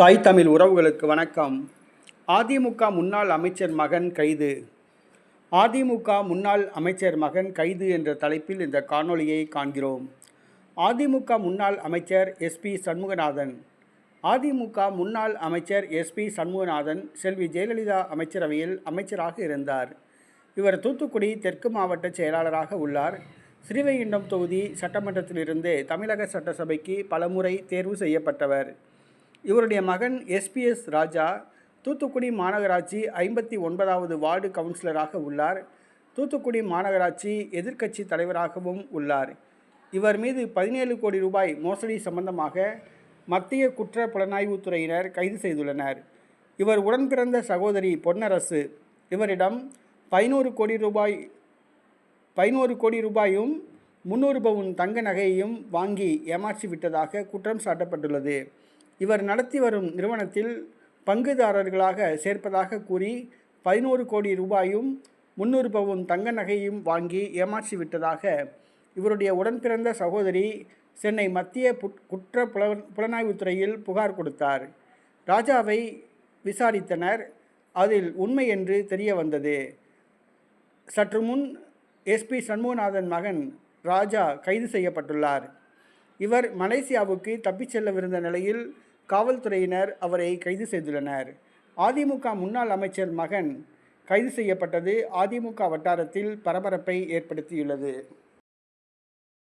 தாய் தமிழ் உறவுகளுக்கு வணக்கம். அதிமுக முன்னாள் அமைச்சர் மகன் கைது. அதிமுக முன்னாள் அமைச்சர் மகன் கைது என்ற தலைப்பில் இந்த காணொளியை காண்கிறோம். அதிமுக முன்னாள் அமைச்சர் எஸ்பி சண்முகநாதன். அதிமுக முன்னாள் அமைச்சர் எஸ்பி சண்முகநாதன் செல்வி ஜெயலலிதா அமைச்சரவையில் அமைச்சராக இருந்தார். இவர் தூத்துக்குடி தெற்கு மாவட்ட செயலாளராக உள்ளார். ஸ்ரீவைகுண்டம் தொகுதி சட்டமன்றத்திலிருந்து தமிழக சட்டசபைக்கு பலமுறை தேர்வு செய்யப்பட்டவர். இவருடைய மகன் எஸ்பிஎஸ் ராஜா தூத்துக்குடி மாநகராட்சி 59வது வார்டு கவுன்சிலராக உள்ளார். தூத்துக்குடி மாநகராட்சி எதிர்க்கட்சி தலைவராகவும் உள்ளார். இவர் மீது 17 கோடி ரூபாய் மோசடி சம்பந்தமாக மத்திய குற்ற புலனாய்வுத்துறையினர் கைது செய்துள்ளனர். இவர் உடன் பிறந்த சகோதரி பொன்னரசு இவரிடம் 11 கோடி ரூபாயும் 300 பவுன் தங்க நகையையும் வாங்கி ஏமாற்றி விட்டதாக குற்றம் சாட்டப்பட்டுள்ளது. இவர் நடத்தி வரும் நிறுவனத்தில் பங்குதாரர்களாக சேர்ப்பதாக கூறி 11 கோடி ரூபாயும் 300 பவுன் தங்க நகையும் வாங்கி ஏமாற்றி விட்டதாக இவருடைய உடன்பிறந்த சகோதரி சென்னை மத்திய குற்ற புலனாய்வுத்துறையில் புகார் கொடுத்தார். ராஜாவை விசாரித்தனர். அதில் உண்மை என்று தெரிய வந்தது. சற்று முன் எஸ்பி சண்முகநாதன் மகன் ராஜா கைது செய்யப்பட்டுள்ளார். இவர் மலேசியாவுக்கு தப்பிச் செல்லவிருந்த நிலையில் காவல்துறையினர் அவரை கைது செய்துள்ளனர். அதிமுக முன்னாள் அமைச்சர் மகன் கைது செய்யப்பட்டது அதிமுக வட்டாரத்தில் பரபரப்பை ஏற்படுத்தியுள்ளது.